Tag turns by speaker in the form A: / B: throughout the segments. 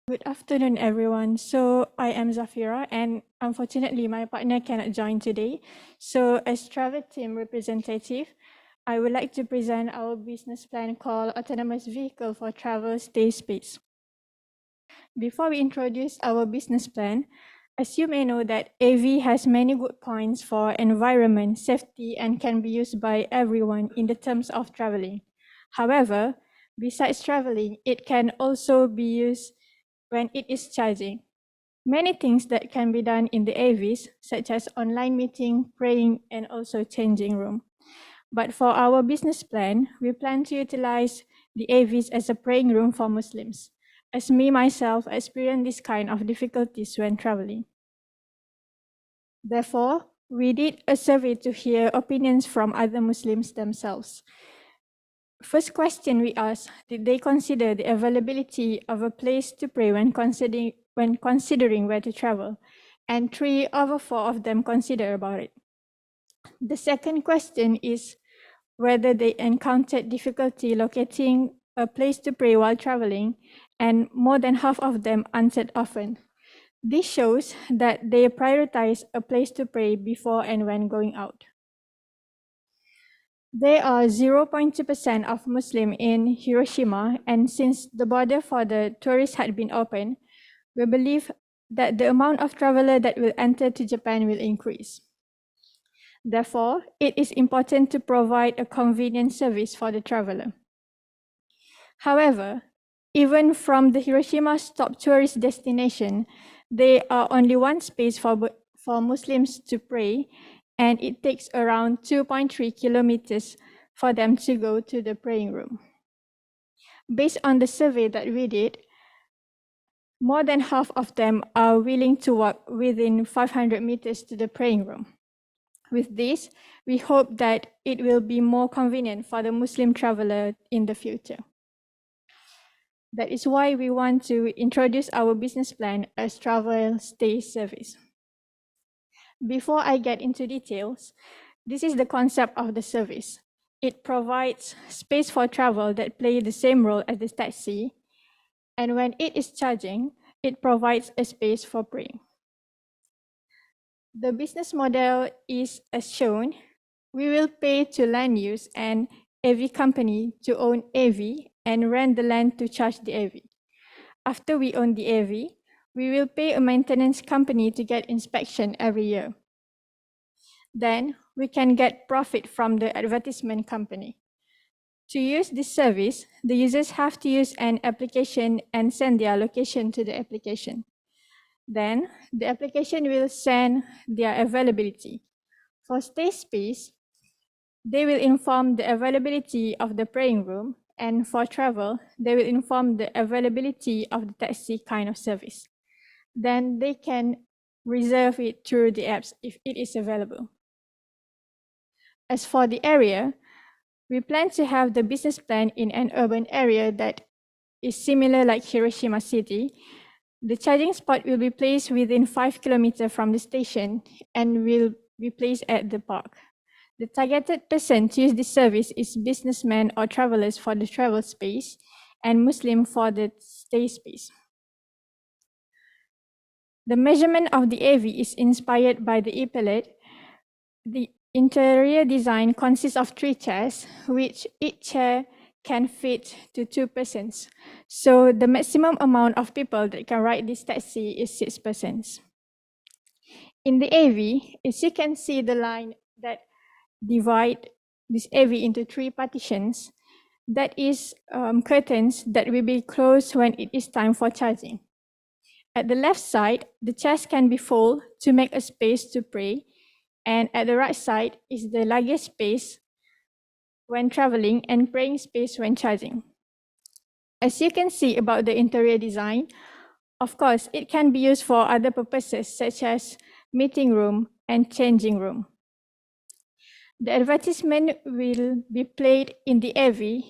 A: Good afternoon, everyone. So I am Zafira, and unfortunately, my partner cannot join today. So as travel team representative, I would like to present our business plan called Autonomous Vehicle for Travel Stay Space. Before we introduce our business plan, as you may know that AV has many good points for environment, safety, and can be used by everyone in the terms of traveling. However, besides traveling, it can also be used when it is charging. Many things that can be done in the AVs, such as online meeting, praying, and also changing room. But for our business plan, we plan to utilize the AVs as a praying room for Muslims, as me myself experience this kind of difficulties when traveling. Therefore, we did a survey to hear opinions from other Muslims themselves. First question we asked, did they consider the availability of a place to pray when considering where to travel? And 3 over 4 of them consider about it. The second question is whether they encountered difficulty locating a place to pray while traveling, and more than half of them answered often. This shows that they prioritize a place to pray before and when going out. There are 0.2% of Muslims in Hiroshima, and since the border for the tourists had been opened, we believe that the amount of travelers that will enter to Japan will increase. Therefore, it is important to provide a convenient service for the traveler. However, even from the Hiroshima top tourist destination, there are only one space for Muslims to pray, and it takes around 2.3 kilometers for them to go to the praying room. Based on the survey that we did, more than half of them are willing to walk within 500 meters to the praying room. With this, we hope that it will be more convenient for the Muslim traveler in the future. That is why we want to introduce our business plan as travel stay service. Before I get into details, this is the concept of the service. It provides space for travel that play the same role as the taxi, and when it is charging, it provides a space for praying. The business model is as shown. We will pay to land use and AV company to own AV and rent the land to charge the AV. After we own the AV, we will pay a maintenance company to get inspection every year. Then we can get profit from the advertisement company. To use this service, the users have to use an application and send their location to the application. Then the application will send their availability. For stay space, they will inform the availability of the praying room, and for travel, they will inform the availability of the taxi kind of service. Then they can reserve it through the apps if it is available. As for the area, we plan to have the business plan in an urban area that is similar like Hiroshima City. The charging spot will be placed within 5 kilometers from the station and will be placed at the park. The targeted person to use this service is businessmen or travelers for the travel space and Muslim for the stay space. The measurement of the AV is inspired by the e-palette. The interior design consists of 3 chairs, which each chair can fit to 2 persons. So the maximum amount of people that can ride this taxi is 6 persons. In the AV, as you can see the line that divide this AV into 3 partitions, that is curtains that will be closed when it is time for charging. At the left side, the chairs can be folded to make a space to pray, and at the right side is the luggage space when traveling and praying space when charging. As you can see about the interior design, of course, it can be used for other purposes such as meeting room and changing room. The advertisement will be played in the AV.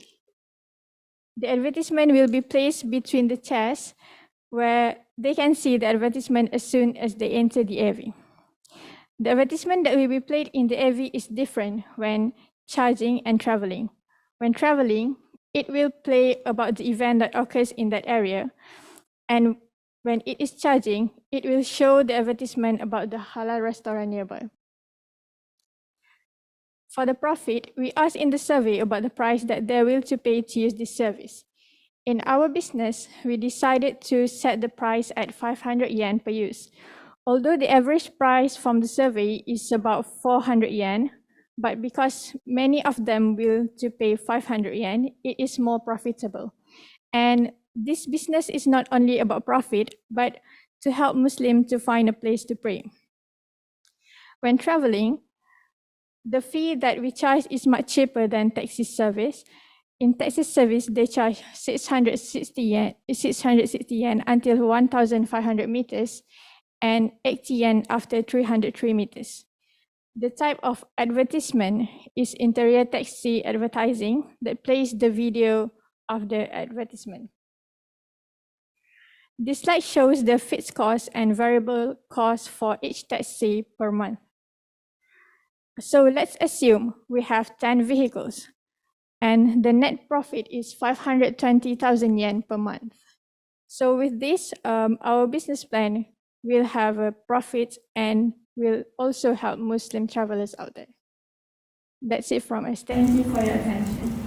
A: The advertisement will be placed between the chairs where they can see the advertisement as soon as they enter the AV. The advertisement that will be played in the AV is different when charging and traveling. When traveling, it will play about the event that occurs in that area. And when it is charging, it will show the advertisement about the halal restaurant nearby. For the profit, we asked in the survey about the price that they're willing to pay to use this service. In our business, we decided to set the price at 500 yen per use. Although the average price from the survey is about 400 yen, but because many of them will to pay 500 yen, it is more profitable. And this business is not only about profit, but to help Muslims to find a place to pray. When traveling, the fee that we charge is much cheaper than taxi service. In taxi service, they charge 660 yen until 1,500 meters and 80 yen after 303 meters. The type of advertisement is interior taxi advertising that plays the video of the advertisement. This slide shows the fixed cost and variable cost for each taxi per month. So let's assume we have 10 vehicles and the net profit is 520,000 yen per month. So with this, our business plan will have a profit and will also help Muslim travelers out there. That's it from us. Thank you for your attention.